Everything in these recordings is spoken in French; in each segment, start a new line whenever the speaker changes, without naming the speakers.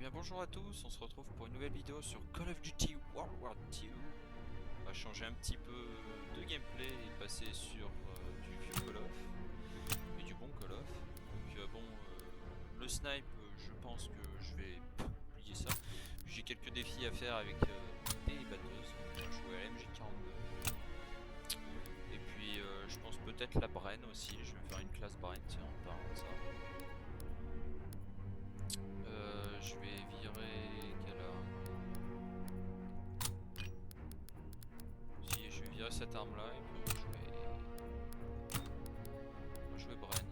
bien bonjour à tous, on se retrouve pour une nouvelle vidéo sur Call of Duty World War II. On va changer un petit peu de gameplay et passer sur du vieux Call of, mais du bon Call of. Donc le snipe, je pense que je vais oublier ça. J'ai quelques défis à faire avec des batteuses, on va jouer à la MJ42. Et puis je pense peut-être la Bren aussi, je vais me faire une classe Bren, tiens, en parlant de ça. Je vais virer quelle heure? Si je vais virer cette arme là et puis on va jouer Bren.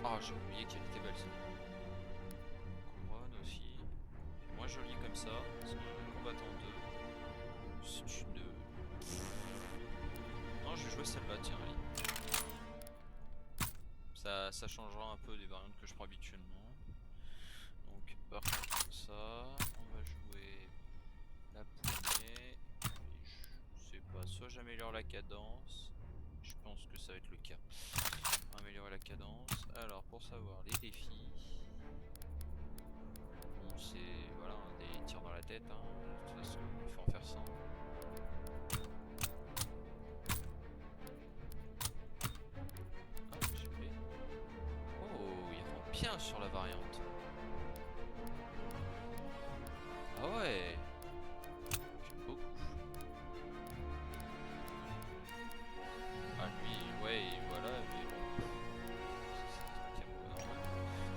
Ah, j'ai oublié qu'elle était belle ça. Couronne aussi. C'est moins joli comme ça. C'est un combattant 2. C'est une. Non, je vais jouer celle-là, tiens, allez. Ça changera un peu des variantes que je prends habituellement. Donc, par contre, ça, on va jouer la poignée. Et je sais pas, soit j'améliore la cadence. Je pense que ça va être le cas. On va améliorer la cadence. Alors, pour savoir les défis. Bon, c'est voilà, des tirs dans la tête, hein. De toute façon, il faut en faire 100. Ah, j'ai fait. Oh, il rend bien sur la variante. Ah ouais, j'aime beaucoup. Ah lui, ouais, voilà, mais bon. C'est pas normal.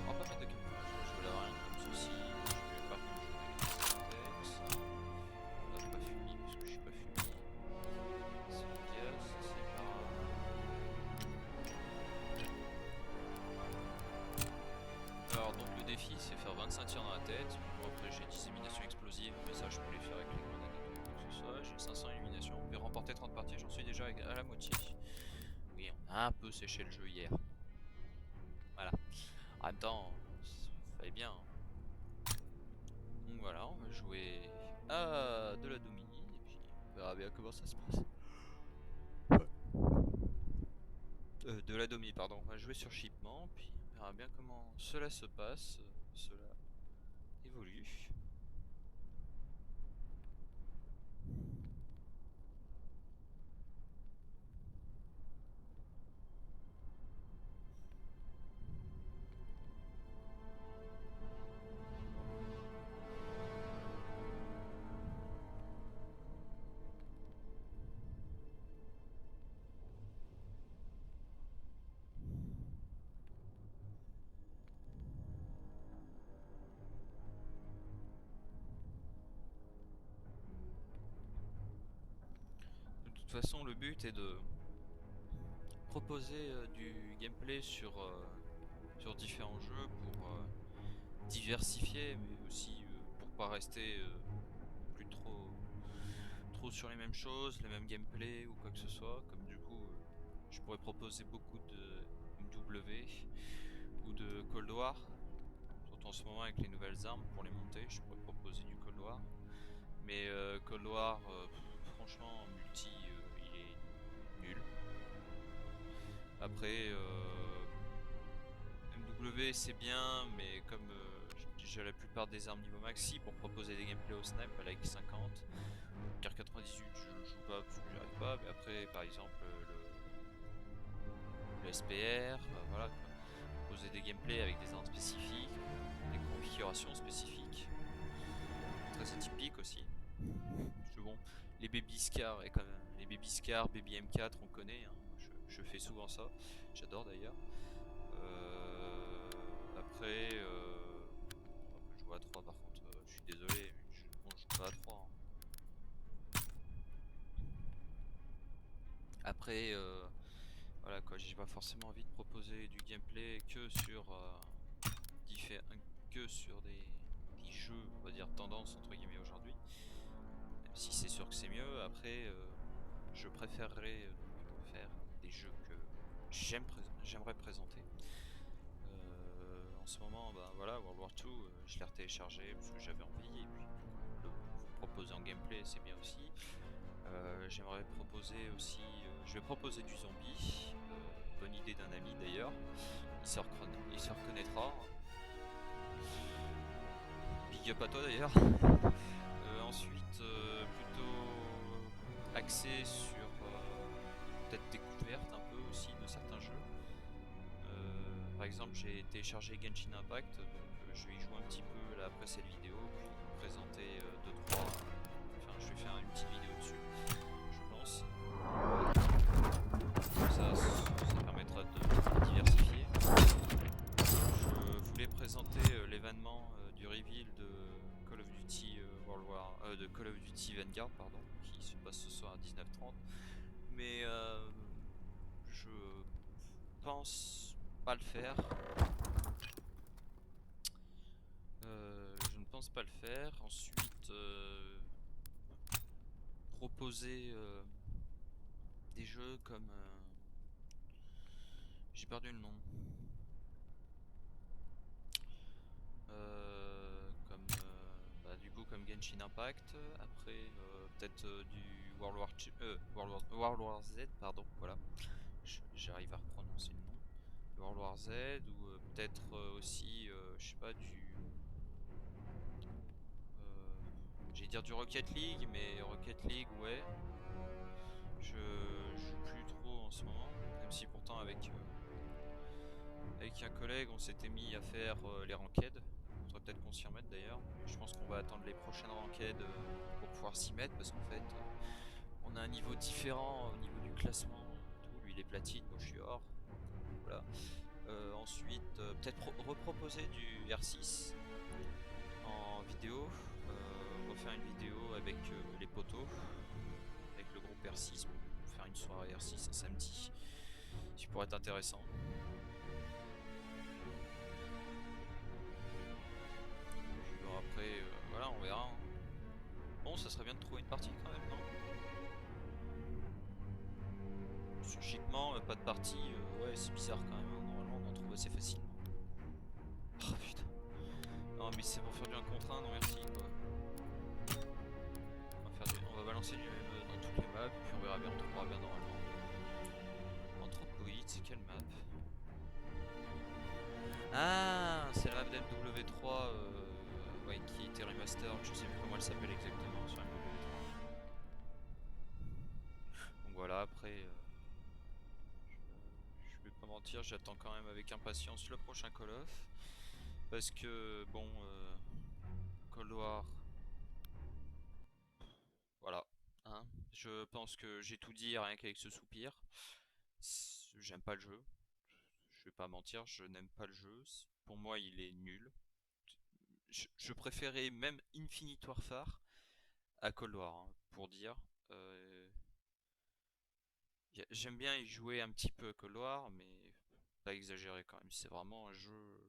On va pas mettre de camouflage, on va jouer la variante comme ceci. Je vais par contre jouer avec Syntex. On n'a pas fumé parce que je suis pas fumé. C'est le gaz, c'est pas grave. Alors donc le défi c'est faire 25 tirs dans la tête. Bon, après j'ai dissémination explosive, mais ça je peux les faire avec les grenades et tout, quoi que ce soit. J'ai 500 éliminations, on peut remporter 30 parties, j'en suis déjà à la moitié. Oui, on a un peu séché le jeu hier. Voilà. En même temps, ça fallait bien. Hein. Donc voilà, on va jouer à de la domine et puis on verra bien comment ça se passe. De la domi, pardon. On va jouer sur shipment, puis on verra bien comment cela se passe, cela évolue. De toute façon, le but est de proposer du gameplay sur différents jeux pour diversifier, mais aussi pour pas rester plus trop sur les mêmes choses, les mêmes gameplays ou quoi que ce soit. Comme du coup, je pourrais proposer beaucoup de MW ou de Cold War. Surtout en ce moment avec les nouvelles armes pour les monter, je pourrais proposer du Cold War. Mais Cold War, franchement, en multi, il est nul. Après, MW c'est bien, mais comme j'ai la plupart des armes niveau maxi pour proposer des gameplays au snipe à la X50, car 98 je le joue pas parce que j'y arrive pas, mais après par exemple le SPR, voilà quoi. Proposer des gameplays avec des armes spécifiques, des configurations spécifiques, très atypiques aussi. Parce que bon, les Baby Scar et quand même, les Baby Scar, Baby M4 on connaît, hein. Je fais souvent ça, j'adore d'ailleurs. Après, on peut jouer à 3 par contre, je suis désolé, mais bon, je joue pas à 3. Hein. Après, voilà quoi, j'ai pas forcément envie de proposer du gameplay que sur des jeux, on va dire tendance entre guillemets aujourd'hui. Même si c'est sûr que c'est mieux. Après, je préférerais donc faire des jeux que j'aimerais présenter. En ce moment, bah, voilà, World War II, je l'ai retéléchargé parce que j'avais envie et puis le proposer en gameplay, c'est bien aussi. J'aimerais proposer aussi, je vais proposer du zombie. Bonne idée d'un ami d'ailleurs. Il se reconnaîtra. Hein. Big up à toi d'ailleurs. Ensuite, plutôt axé sur peut-être découverte un peu aussi de certains jeux. Par exemple, j'ai téléchargé Genshin Impact, donc je vais y jouer un petit peu là après cette vidéo, puis présenter 2-3. Enfin, je vais faire une petite vidéo dessus, je pense. Ça permettra de diversifier. Je voulais présenter l'événement du reveal de Call of Duty de Call of Duty Vanguard, pardon, qui se passe ce soir à 19h30. Mais je pense pas le faire. Je ne pense pas le faire. Ensuite, proposer des jeux comme j'ai perdu le nom. Du coup comme Genshin Impact. Après peut-être du World War Z, pardon. Voilà. J'arrive à reprononcer le nom. World War Z ou peut-être aussi je sais pas j'allais dire du Rocket League, mais Rocket League, ouais. Je joue plus trop en ce moment, même si pourtant avec un collègue on s'était mis à faire les ranked. Il faudrait peut-être qu'on s'y remette d'ailleurs. Je pense qu'on va attendre les prochaines ranked pour pouvoir s'y mettre, parce qu'en fait on a un niveau différent au niveau du classement. Tout. Lui il est platine, moi je suis or. Voilà. Ensuite peut-être reproposer du R6 en vidéo. Refaire une vidéo avec les potos, avec le groupe R6, pour faire une soirée R6 un samedi, qui pourrait être intéressant. Puis bon, après, voilà, on verra. Bon, ça serait bien de trouver une partie quand même, non? Chiquement, pas de partie, ouais, c'est bizarre quand même. Normalement, on en trouve assez facilement. Oh putain. Non, mais c'est pour faire du 1 contre 1, non merci quoi. On va balancer du même dans toutes les maps, puis on verra bien, on trouvera bien normalement. Anthropoid, c'est quelle map? Ah, c'est la map d'MW3 ouais, qui était remaster, je sais plus comment elle s'appelle exactement sur MW3. Donc voilà, après, je vais pas mentir, j'attends quand même avec impatience le prochain Call of. Parce que, bon, Cold War, voilà. Hein, je pense que j'ai tout dit rien qu'avec ce soupir. J'aime pas le jeu. Je vais pas mentir, je n'aime pas le jeu. Pour moi, il est nul. Je préférais même Infinite Warfare à Cold War, hein, pour dire. J'aime bien y jouer un petit peu à Cold War, mais pas exagéré quand même. C'est vraiment un jeu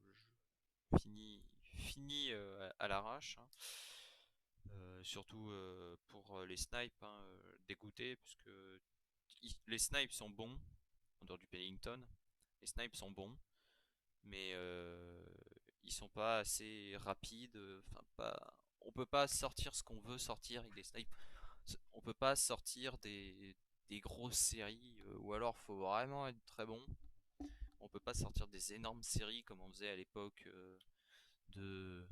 fini à l'arrache. Hein. Surtout pour les snipes, hein, dégoûté, puisque les snipes sont bons, en dehors du Pennington. Les snipes sont bons, mais ils sont pas assez rapides. Enfin, on peut pas sortir ce qu'on veut sortir avec les snipes. On peut pas sortir des grosses séries, ou alors faut vraiment être très bon. On peut pas sortir des énormes séries comme on faisait à l'époque de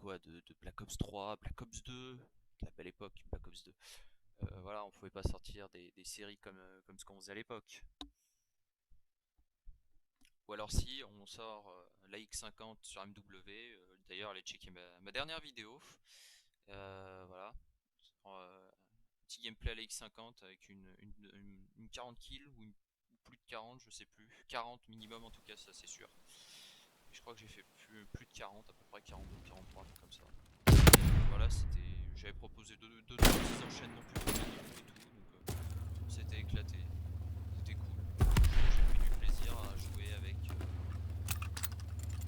de Black Ops 3, Black Ops 2, la belle époque, Black Ops 2. Voilà, on pouvait pas sortir des séries comme ce qu'on faisait à l'époque. Ou alors si on sort la X50 sur MW, d'ailleurs allez checker ma dernière vidéo. Voilà. Petit gameplay à la X50 avec une 40 kills ou plus de 40, je sais plus. 40 minimum en tout cas, ça c'est sûr. Et je crois que j'ai fait plus de 40, à peu près 42, 43, comme ça. Voilà, j'avais proposé deux petits enchaînements plus courts et tout, donc c'était éclaté. C'était cool. J'ai pris du plaisir à jouer avec.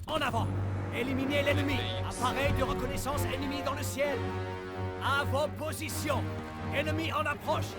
En avant! Éliminez l'ennemi! Appareil de reconnaissance ennemi dans le ciel! À vos positions! Ennemi en approche!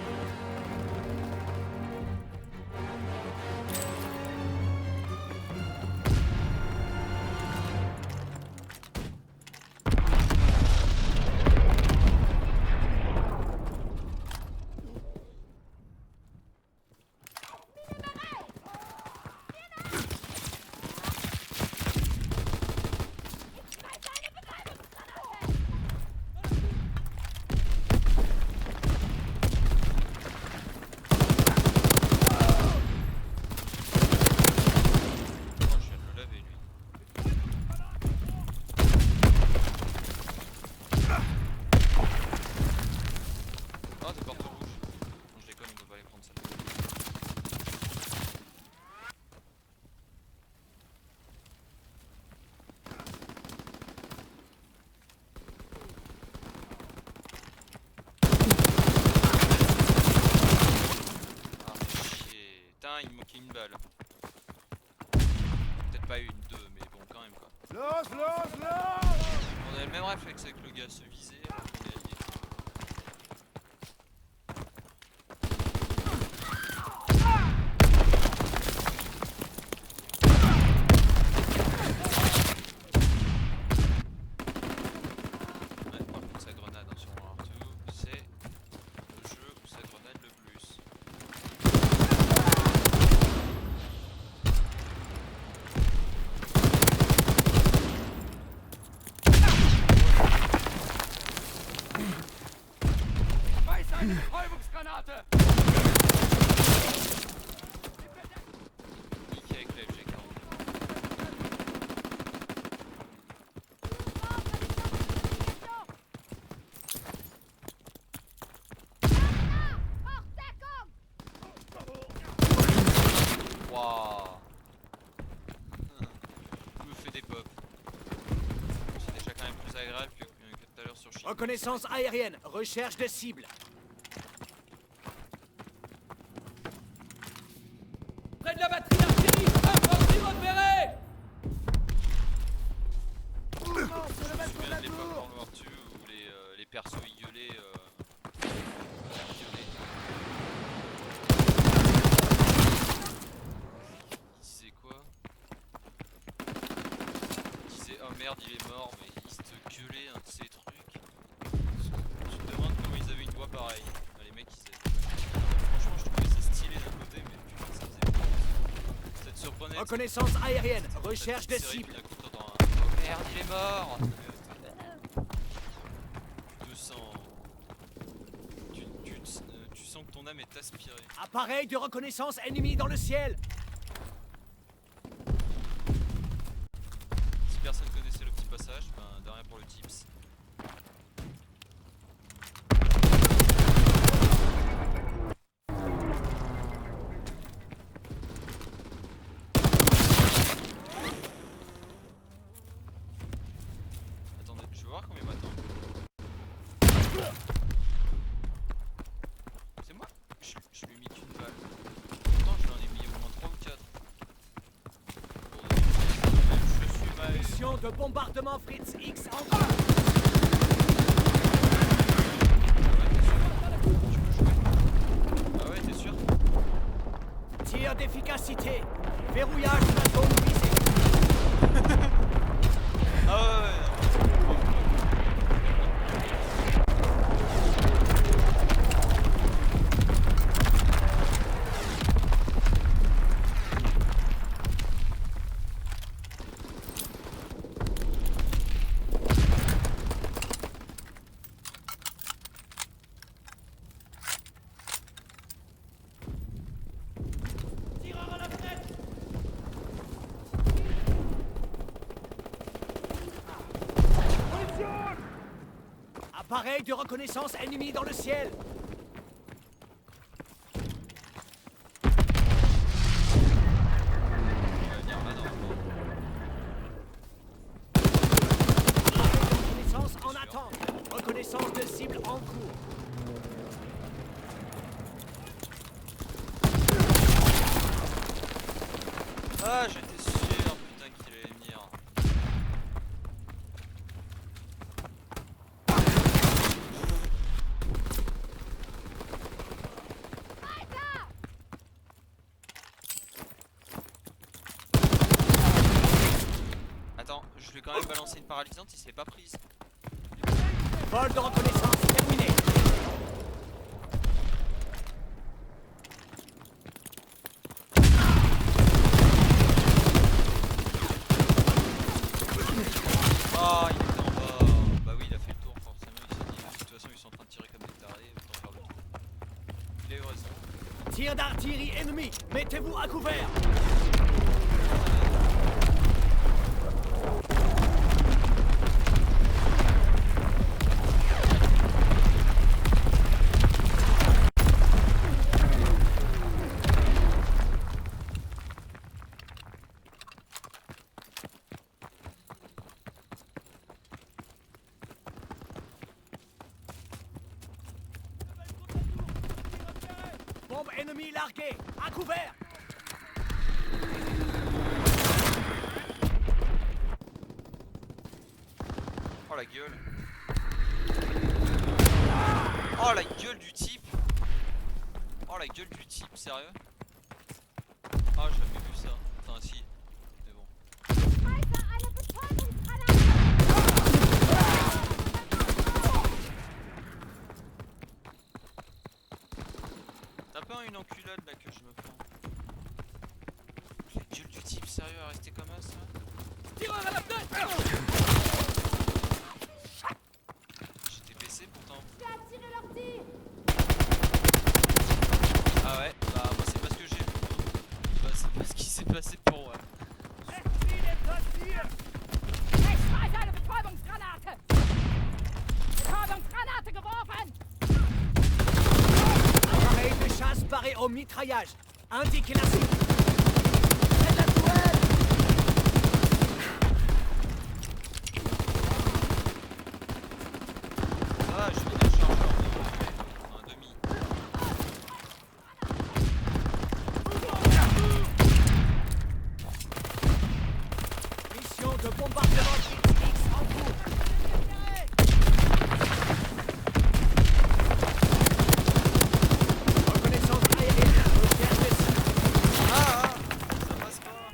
putain, il me manquait une balle. Peut-être pas une, deux, mais bon, quand même quoi. On avait le même réflexe avec le gars, se viser alors qu'on est alliés. Ouais, par contre, sa grenade hein, sur World War 2, c'est le jeu où sa grenade le plus. Niqué avec la FG40. Waouh. Je me fais des pops. C'est déjà quand même plus agréable que tout à l'heure sur Chine.
Reconnaissance aérienne, recherche de cible. Près de la batterie d'artillerie, infantry repéré.
Je me souviens de l'époque dans le War 2 où les persos ils gueulaient. Il disait quoi? Il disait oh merde il est mort, mais il se gueulait un de ces trucs. Tu te demandes comment ils avaient une voix pareille. Enfin, les mecs ils franchement je trouvais ça stylé d'un côté, mais putain ça faisait peur. Ça te surprenait.
Reconnaissance aérienne, recherche de
Série,
cible.
puis d'un coup, t'entends un, oh merde il est mort. Tu te sens. Tu sens que ton âme est aspirée.
Appareil de reconnaissance ennemi dans le ciel.
Si personne connaissait le petit passage, ben de rien pour le tips. Attendez, je vais voir combien m'attend. C'est moi? Je lui ai mis qu'une balle. Pourtant je lui en ai mis au moins 3 ou 4. Je suis mal.
Mission de bombardement Fritz X en cours.
Ah ouais, t'es sûr?
Tir d'efficacité. Verrouillage de la zone visée.
Ah ouais, ouais.
Tireur à la fenêtre. Appareil de reconnaissance ennemi dans le ciel.
Il va venir là normalement.
Reconnaissance en attente. Reconnaissance de cible en cours.
Ah, j'étais sûr, putain, qu'il allait venir. Attends, je lui ai quand même balancé une paralysante, il se l'est pas prise.
Vol de reconnaissance terminé.
Ah, il était en bas. Bah oui, il a fait le tour, forcément. Il s'est dit, de toute façon, ils sont en train de tirer comme des tarés, autant faire le tour. Il a eu raison.
Tir d'artillerie ennemi. Mettez-vous à couvert. Bombe ennemie larguée. À couvert.
la gueule. Oh la gueule du type. Oh la gueule du type, sérieux. Ah, j'ai jamais vu ça. Enfin si, mais bon. T'as pas une enculade là que je me prends. La gueule du type, sérieux, à rester comme ça.
Tireur à la fenêtre!
J'étais baissé pourtant.
Je vais attirer leur tir.
Ah ouais, bah moi c'est pas ce que j'ai vu. Bah c'est pas ce qui s'est passé pour moi.
Ich schmeiße eine Betäubungsgranate. Betäubungsgranate geworfen.
Appareil de chasse paré au mitraillage. Indiquez la cible. Faites la tourelle!
Ah, je finis le chargeur. Un demi.
Mission de bombardement X en cours. Reconnaissance aérienne. Recherche de cible.
Ah, ça passe pas.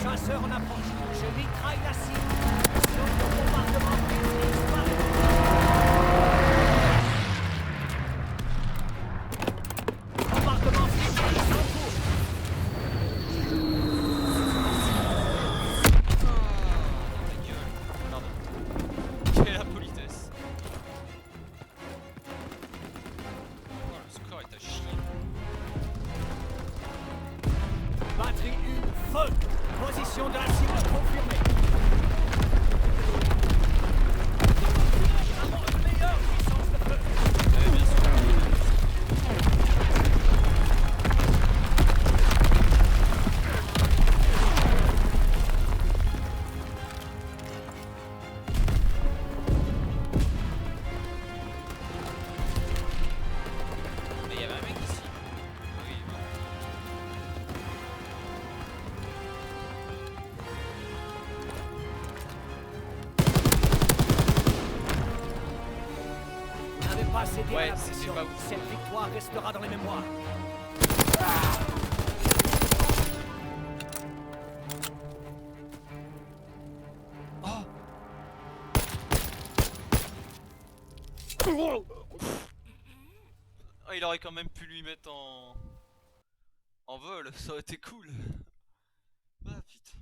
Chasseur en approche. Je mitraille la cible. Mission de bombardement X paré. Bombardement X en cours.
Ah, dans ta gueule. Pardon. Quelle impolitesse. Oh, le score est à chier.
Batterie 1, feu! Position de la cible confirmée. Meilleure puissance de feu.
Bien sûr. Mais il y avait un mec ici. Oui, bon.
Vous n'avez pas cédé
Ouais,
à la
c'était
pression.
pas ouf.
Cette victoire restera dans les mémoires.
Oh. Oh, il aurait quand même pu lui mettre en vol, ça aurait été cool. Ah putain.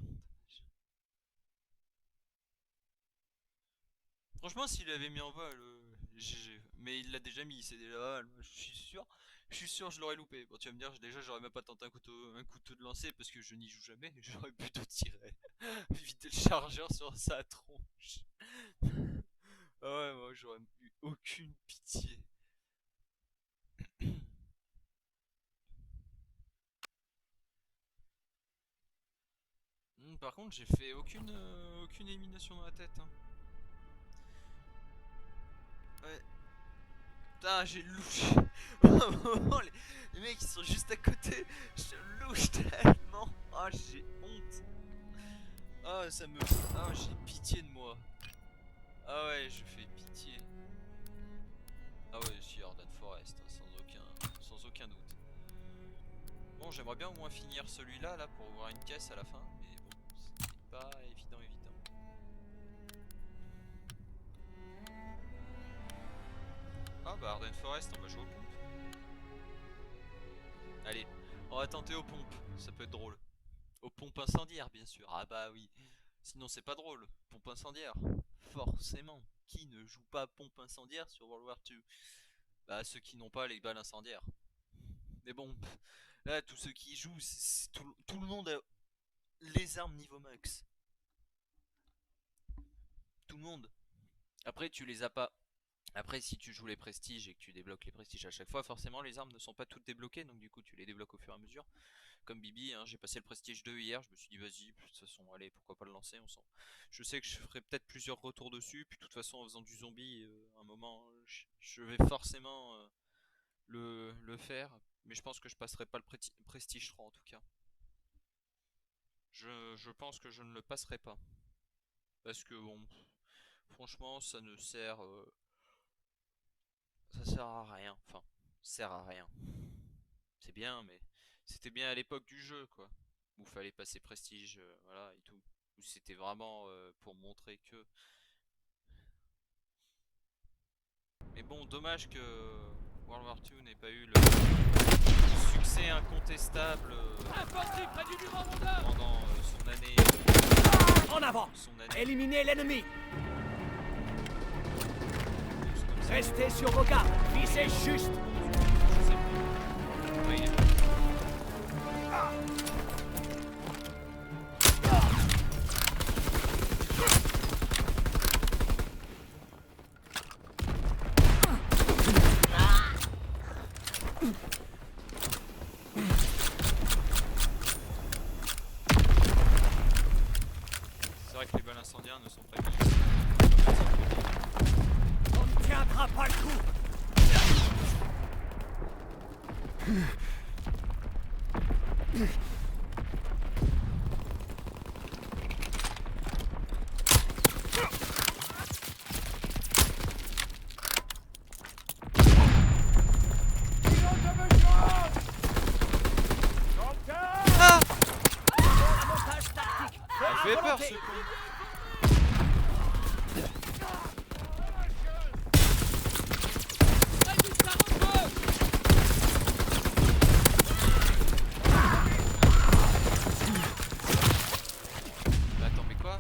Franchement, s'il avait mis en vol, GG. Mais il l'a déjà mis, c'est déjà mal. Moi, je suis sûr. Je suis sûr, je l'aurais loupé. Bon, tu vas me dire, déjà, j'aurais même pas tenté un couteau de lancer parce que je n'y joue jamais. J'aurais plutôt tiré. Éviter le chargeur sur sa tronche. Ah ouais, moi, j'aurais eu aucune pitié. Par contre, j'ai fait aucune élimination dans la tête. Hein. Ouais. Putain, j'ai louché. À un moment, les mecs ils sont juste à côté. Je louche tellement. Ah, j'ai honte. Ah, ça me. Ah, j'ai pitié de moi. Ah ouais, je fais pitié. Ah ouais, je suis Arden Forest, hein, sans aucun doute. Bon, j'aimerais bien au moins finir celui-là là pour ouvrir une caisse à la fin, mais bon, c'est pas évident. Ah bah Arden Forest, on va jouer aux pompes. Allez, on va tenter aux pompes, ça peut être drôle. Aux pompes incendiaires bien sûr, ah bah oui. Sinon c'est pas drôle, pompe incendiaire. Forcément, qui ne joue pas pompe incendiaire sur World War II? Bah ceux qui n'ont pas les balles incendiaires. Mais bon, là tous ceux qui y jouent, tout le monde a les armes niveau max. Tout le monde. Après tu les as pas. Après si tu joues les prestiges et que tu débloques les prestiges à chaque fois, forcément les armes ne sont pas toutes débloquées, donc du coup tu les débloques au fur et à mesure. Comme Bibi, hein, j'ai passé le prestige 2 hier, je me suis dit vas-y, de toute façon allez pourquoi pas le lancer, on sent. Je sais que je ferai peut-être plusieurs retours dessus, puis de toute façon en faisant du zombie, un moment je vais forcément le faire, mais je pense que je passerai pas le prestige 3 en tout cas. je pense que je ne le passerai pas. Parce que bon, franchement, ça ne sert... ça sert à rien. Enfin, sert à rien. C'est bien, mais c'était bien à l'époque du jeu, quoi. Où fallait passer prestige, voilà, et tout. Où c'était vraiment pour montrer que... Mais bon, dommage que World War II n'ait pas eu le succès incontestable pendant son année...
En avant!
son année...
Éliminez l'ennemi!
comme ça.
Restez sur vos gardes! Visez juste!
Je sais plus. Ouais, il est- C'est vrai que les balles incendiaires ne sont pas utilisées.
On ne tiendra pas le coup! Avantage tactique!
Ça
À
fait peur
volonté.
ce con. Bah, attends, mais quoi?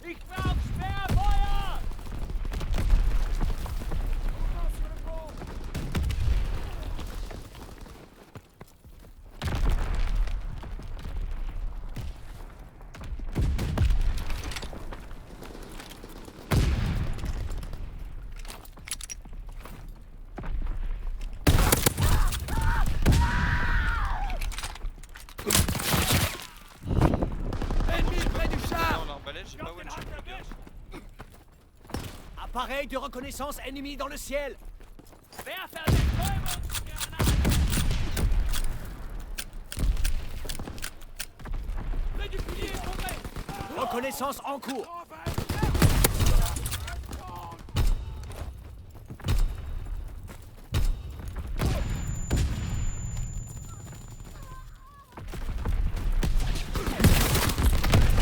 Ich brauch Sperrfeuer! Ennemi près du char!
Dans l'arbalète, j'ai pas one-shot le gars.
Appareil de reconnaissance ennemi dans le ciel! Reconnaissance en cours!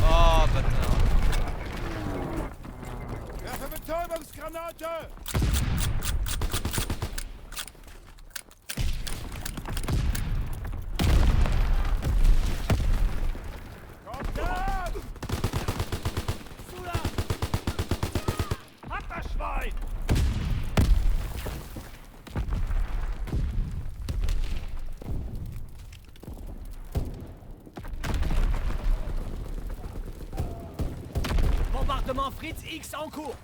Oh, bâtard.
Werfe Betäubungsgranate! Kommt da!
Sula! Hat das Schwein! Bombardement Fritz X en cours!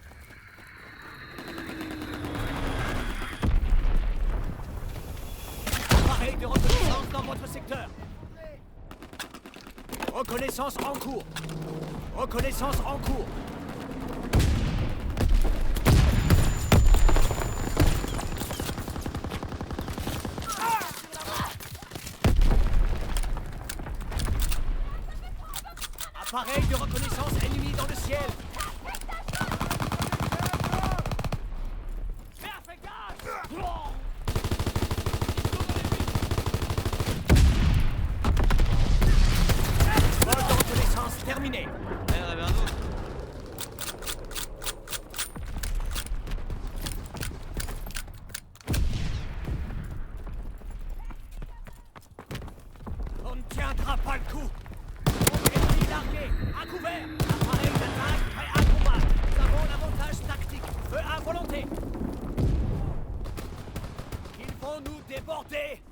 Appareil de reconnaissance dans votre secteur! Reconnaissance en cours! Reconnaissance en cours! Appareil de reconnaissance ennemi dans le ciel! Vol de reconnaissance terminé!
Ah, il y en avait un autre.
On ne tiendra pas le coup! Ennemi largué! À couvert! Appareil d'attaque prêt à combattre! Nous avons l'avantage tactique! Feu à volonté! débordés.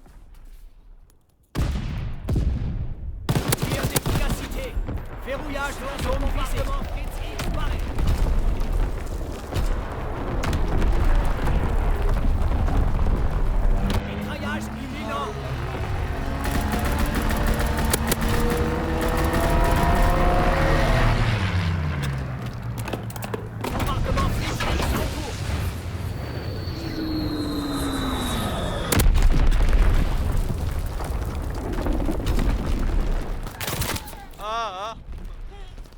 Tir d'efficacité. Verrouillage de la zone visée. Fritz X paraît. Mitraillage imminent. Bombardement Fritz X en cours.
Ah ah.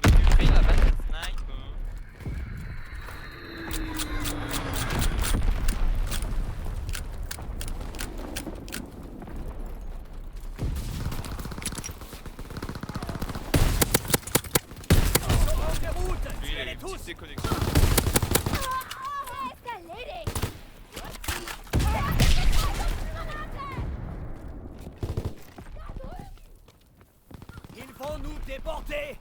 Mais tu pris la balle de snipe.
Sur en déroute.
Lui, il a
Tuez-les
une
tous.
petite déconnexion.
Ist erledigt!
Ils vont nous déborder.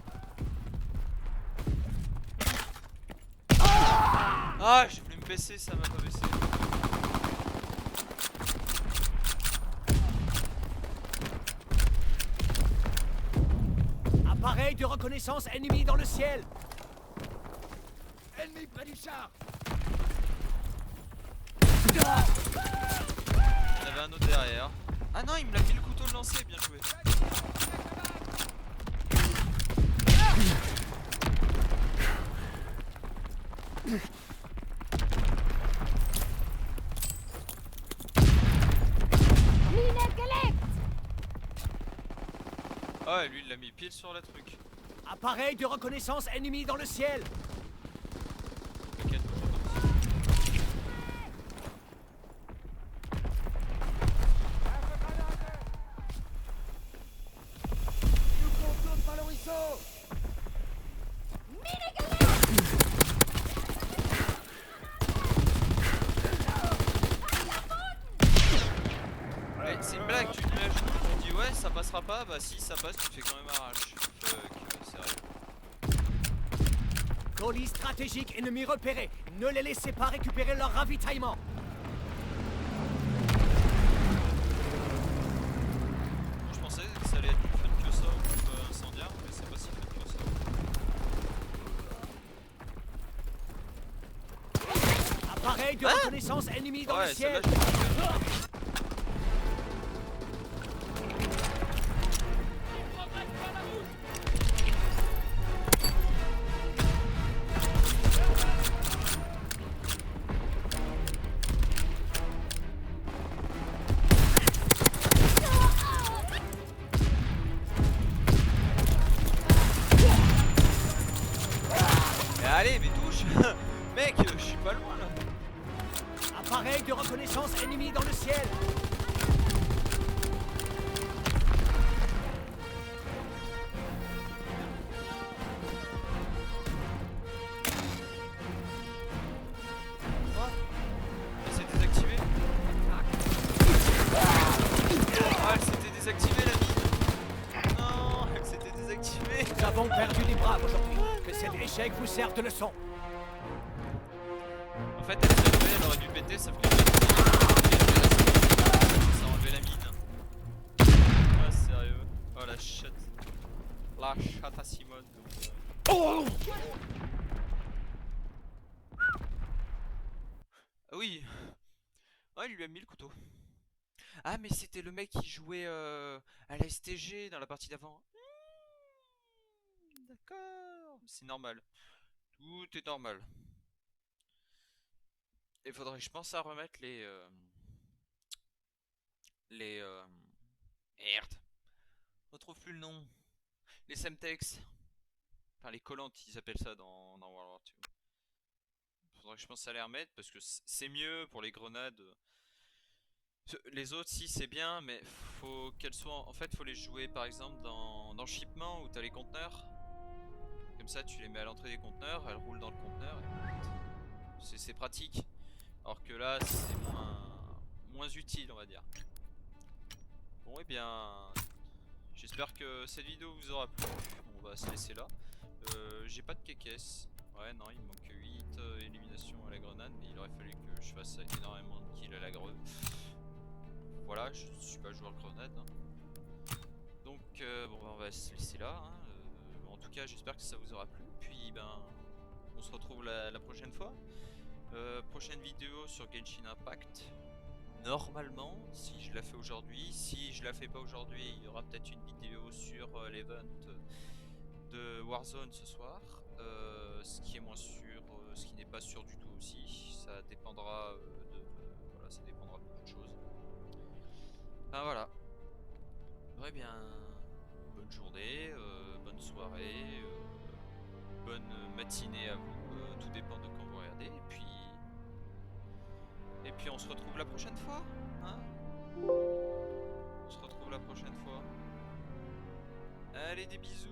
Ah, j'ai voulu me baisser, ça m'a pas baissé.
Appareil de reconnaissance ennemi dans le ciel.
Ennemi près du char.
Il y en avait un autre derrière. Ah non, il me l'a mis le couteau de lancer, bien joué.
Mine gelegt!
Ah, et lui, il l'a mis pile sur la truc.
Appareil de reconnaissance ennemi dans le ciel.
T'inquiète,
Nous comptons par le ruisseau.
Mine gelegt!
mais c'est une blague, tu te mets à genoux, tu dis ouais, ça passera pas, bah si ça passe, tu te fais quand même arrache. Fuck, sérieux.
Colis stratégique ennemi repéré. Ne les laissez pas récupérer leur ravitaillement.
Bon, je pensais que ça allait être plus fun que ça au groupe incendiaire, mais c'est pas si fun que ça.
Appareil de reconnaissance ennemi dans
Ouais,
le ciel.
celle-là, je l'ai pas fait. Mais allez, mais touche. Mec, je suis pas loin là.
Appareil de reconnaissance ennemi dans le ciel.
Elle s'est désactivée. Ah, elle s'était désactivée la mine. Non, elle s'était désactivée.
Nous avons perdu des braves aujourd'hui. Que cet échec vous serve de leçon.
En fait, elle s'est levée, elle aurait dû péter, sauf que ça a enlevé la mine. Ah, sérieux. Oh la chatte. La chatte à Simone. Ah oui. Ouais, il lui a mis le couteau. Ah, mais c'était le mec qui jouait à la STG dans la partie d'avant. D'accord. C'est normal. Tout est normal. Il faudrait, je pense, à remettre merde. On retrouve plus le nom. Les Semtex. Enfin, les collantes, ils appellent ça dans World War II. Faudrait que je pense à les remettre parce que c'est mieux pour les grenades. Les autres, si c'est bien, mais faut qu'elles soient. En fait, faut les jouer par exemple dans Shipment où t'as les conteneurs. Comme ça, tu les mets à l'entrée des conteneurs, elles roulent dans le conteneur. C'est pratique. Alors que là, c'est moins utile, on va dire. Bon, et bien, j'espère que cette vidéo vous aura plu. On va se laisser là. J'ai pas de KKS. Ouais, non, il me manque 8 éliminations à la grenade, mais il aurait fallu que je fasse énormément de kills à la greu. voilà, je suis pas joueur grenade. Hein. Donc bon, on va se laisser là. Hein. En tout cas, j'espère que ça vous aura plu. Puis ben, on se retrouve la prochaine fois. Prochaine vidéo sur Genshin Impact. Normalement, si je la fais aujourd'hui, si je la fais pas aujourd'hui, il y aura peut-être une vidéo sur l'event de Warzone ce soir. Ce qui est moins sûr, ce qui n'est pas sûr du tout aussi. Ça dépendra voilà, ça dépendra de beaucoup de choses. Enfin voilà. Très bien. Bonne journée, bonne soirée, bonne matinée à vous. Tout dépend de quand vous regardez. Et puis on se retrouve la prochaine fois. Hein, on se retrouve la prochaine fois. Allez, des bisous.